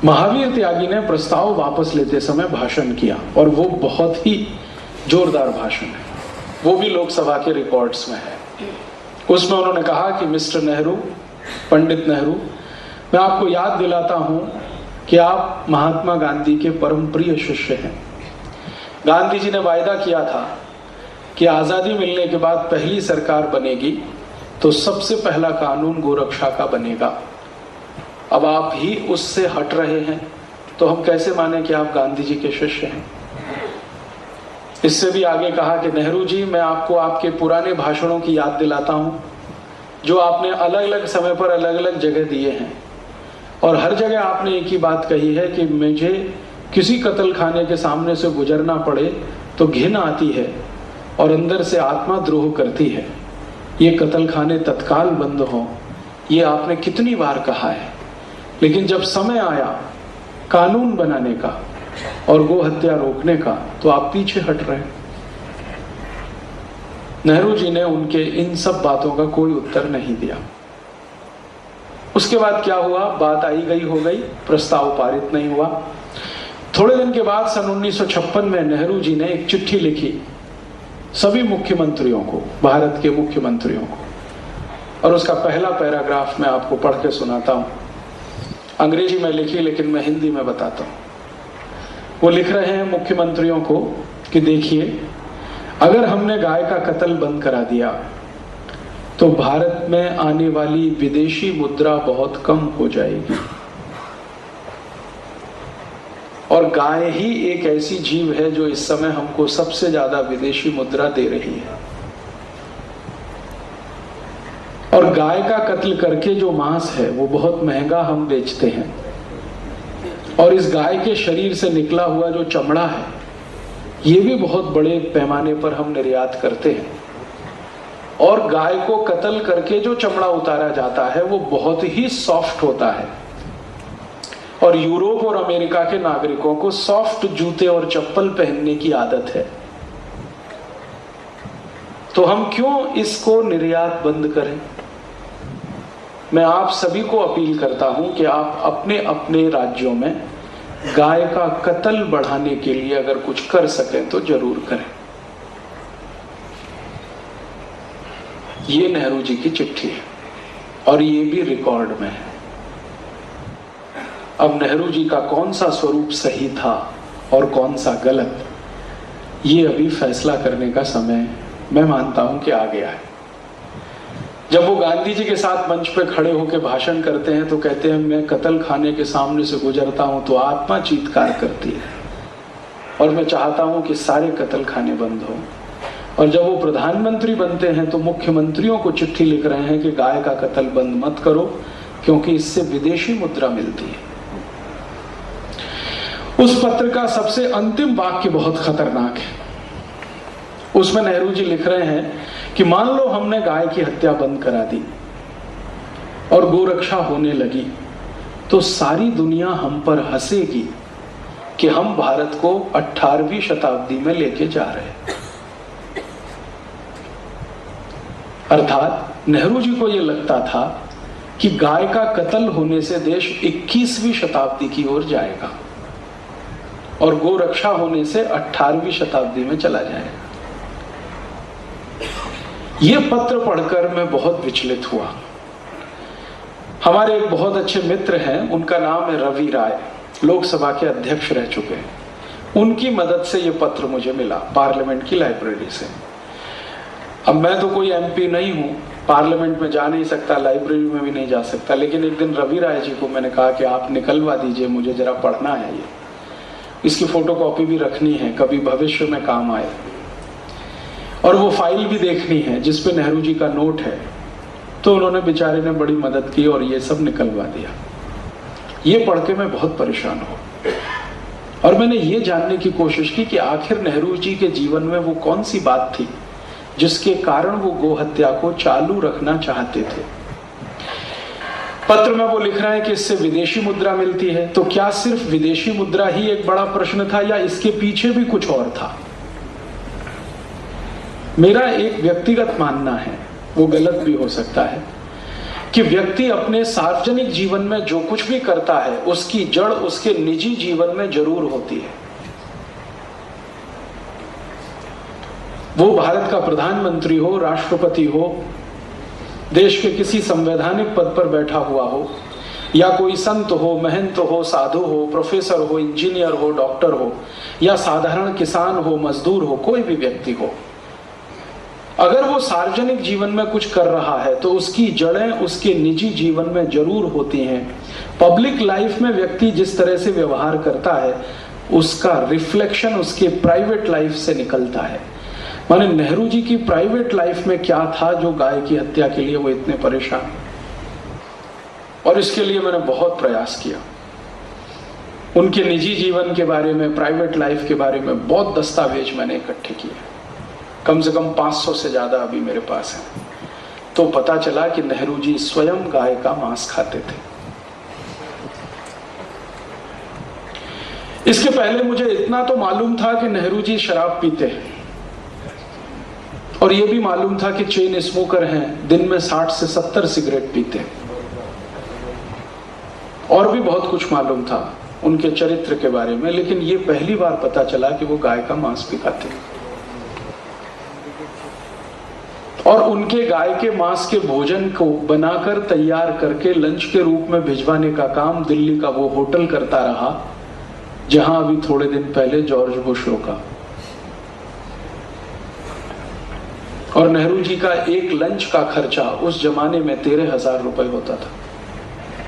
महावीर त्यागी ने प्रस्ताव वापस लेते समय भाषण किया और वो बहुत ही जोरदार भाषण है, वो भी लोकसभा के रिकॉर्ड्स में है। उसमें उन्होंने कहा कि मिस्टर नेहरू, पंडित नेहरू, मैं आपको याद दिलाता हूं कि आप महात्मा गांधी के परम प्रिय शिष्य हैं। गांधी जी ने वायदा किया था कि आजादी मिलने के बाद पहली सरकार बनेगी तो सबसे पहला कानून गोरक्षा का बनेगा। अब आप ही उससे हट रहे हैं तो हम कैसे माने कि आप गांधी जी के शिष्य हैं। इससे भी आगे कहा कि नेहरू जी, मैं आपको आपके पुराने भाषणों की याद दिलाता हूं जो आपने अलग अलग समय पर अलग अलग जगह दिए हैं, और हर जगह आपने एक ही बात कही है कि मुझे किसी कत्ल खाने के सामने से गुजरना पड़े तो घिन आती है और अंदर से आत्मा द्रोह करती है। ये कत्ल खाने तत्काल बंद हो, ये आपने कितनी बार कहा है, लेकिन जब समय आया कानून बनाने का और गो हत्या रोकने का तो आप पीछे हट रहे हैं। नेहरू जी ने उनके इन सब बातों का कोई उत्तर नहीं दिया। उसके बाद क्या हुआ, बात आई गई हो गई, प्रस्ताव पारित नहीं हुआ। थोड़े दिन के बाद सन 1956 में नेहरू जी ने एक चिट्ठी लिखी सभी मुख्यमंत्रियों को, भारत के मुख्यमंत्रियों को, और उसका पहला पैराग्राफ मैं आपको पढ़ के सुनाता हूं। अंग्रेजी में लिखी लेकिन मैं हिंदी में बताता हूं। वो लिख रहे हैं मुख्यमंत्रियों को कि देखिए, अगर हमने गाय का कत्ल बंद करा दिया तो भारत में आने वाली विदेशी मुद्रा बहुत कम हो जाएगी, और गाय ही एक ऐसी जीव है जो इस समय हमको सबसे ज्यादा विदेशी मुद्रा दे रही है। और गाय का कत्ल करके जो मांस है वो बहुत महंगा हम बेचते हैं, और इस गाय के शरीर से निकला हुआ जो चमड़ा है ये भी बहुत बड़े पैमाने पर हम निर्यात करते हैं, और गाय को कत्ल करके जो चमड़ा उतारा जाता है वो बहुत ही सॉफ्ट होता है, और यूरोप और अमेरिका के नागरिकों को सॉफ्ट जूते और चप्पल पहनने की आदत है। तो हम क्यों इसको निर्यात बंद करें। मैं आप सभी को अपील करता हूं कि आप अपने अपने राज्यों में गाय का कत्ल बढ़ाने के लिए अगर कुछ कर सकें तो जरूर करें। ये नेहरू जी की चिट्ठी है और ये भी रिकॉर्ड में है। अब नेहरू जी का कौन सा स्वरूप सही था और कौन सा गलत, ये अभी फैसला करने का समय मैं मानता हूं कि आ गया है। जब वो गांधी जी के साथ मंच पे खड़े होकर भाषण करते हैं तो कहते हैं, मैं कत्ल खाने के सामने से गुजरता हूं तो आत्मा चीत्कार करती है और मैं चाहता हूं कि सारे कत्ल खाने बंद हो। और जब वो प्रधानमंत्री बनते हैं तो मुख्यमंत्रियों को चिट्ठी लिख रहे हैं कि गाय का कत्ल बंद मत करो क्योंकि इससे विदेशी मुद्रा मिलती है। उस पत्र का सबसे अंतिम वाक्य बहुत खतरनाक है। उसमें नेहरू जी लिख रहे हैं कि मान लो हमने गाय की हत्या बंद करा दी और गोरक्षा होने लगी तो सारी दुनिया हम पर हंसेगी कि हम भारत को 18वीं शताब्दी में लेके जा रहे हैं। अर्थात नेहरू जी को यह लगता था कि गाय का कत्ल होने से देश 21वीं शताब्दी की ओर जाएगा और गोरक्षा होने से 18वीं शताब्दी में चला जाएगा। यह पत्र पढ़कर मैं बहुत विचलित हुआ। हमारे एक बहुत अच्छे मित्र हैं, उनका नाम है रवि राय, लोकसभा के अध्यक्ष रह चुके हैं। उनकी मदद से यह पत्र मुझे मिला पार्लियामेंट की लाइब्रेरी से। अब मैं तो कोई एमपी नहीं हूं, पार्लियामेंट में जा नहीं सकता, लाइब्रेरी में भी नहीं जा सकता, लेकिन एक दिन रवि राय जी को मैंने कहा कि आप निकलवा दीजिए, मुझे जरा पढ़ना है ये, इसकी फोटोकॉपी भी रखनी है, कभी भविष्य में काम आए, और वो फाइल भी देखनी है जिसपे नेहरू जी का नोट है। तो उन्होंने बेचारे ने बड़ी मदद की और ये सब निकलवा दिया। ये पढ़ के मैं बहुत परेशान हुआ और मैंने ये जानने की कोशिश की कि आखिर नेहरू जी के जीवन में वो कौन सी बात थी जिसके कारण वो गोहत्या को चालू रखना चाहते थे। पत्र में वो लिख रहे हैं कि इससे विदेशी मुद्रा मिलती है। तो क्या सिर्फ विदेशी मुद्रा ही एक बड़ा प्रश्न था या इसके पीछे भी कुछ और था? मेरा एक व्यक्तिगत मानना है, वो गलत भी हो सकता है, कि व्यक्ति अपने सार्वजनिक जीवन में जो कुछ भी करता है उसकी जड़ उसके निजी जीवन में जरूर होती है। वो भारत का प्रधानमंत्री हो, राष्ट्रपति हो, देश के किसी संवैधानिक पद पर बैठा हुआ हो, या कोई संत हो, महंत हो, साधु हो, प्रोफेसर हो, इंजीनियर हो, डॉक्टर हो, या साधारण किसान हो, मजदूर हो, कोई भी व्यक्ति हो, अगर वो सार्वजनिक जीवन में कुछ कर रहा है तो उसकी जड़ें उसके निजी जीवन में जरूर होती हैं। पब्लिक लाइफ में व्यक्ति जिस तरह से व्यवहार करता है उसका रिफ्लेक्शन उसके प्राइवेट लाइफ से निकलता है। माने नेहरू जी की प्राइवेट लाइफ में क्या था जो गाय की हत्या के लिए वो इतने परेशान, और इसके लिए मैंने बहुत प्रयास किया। उनके निजी जीवन के बारे में, प्राइवेट लाइफ के बारे में बहुत दस्तावेज मैंने इकट्ठे किए, कम से कम 500 से ज्यादा अभी मेरे पास है। तो पता चला कि नेहरू जी स्वयं गाय का मांस खाते थे। इसके पहले मुझे इतना तो मालूम था कि नेहरू जी शराब पीते हैं, और यह भी मालूम था कि चेन स्मोकर हैं, दिन में 60 से 70 सिगरेट पीते हैं। और भी बहुत कुछ मालूम था उनके चरित्र के बारे में, लेकिन ये पहली बार पता चला कि वो गाय का मांस भी खाते हैं। और उनके गाय के मांस के भोजन को बनाकर तैयार करके लंच के रूप में भिजवाने का काम दिल्ली का वो होटल करता रहा जहां अभी थोड़े दिन पहले जॉर्ज बुश रुका। और नेहरू जी का एक लंच का खर्चा उस जमाने में 13,000 रुपए होता था।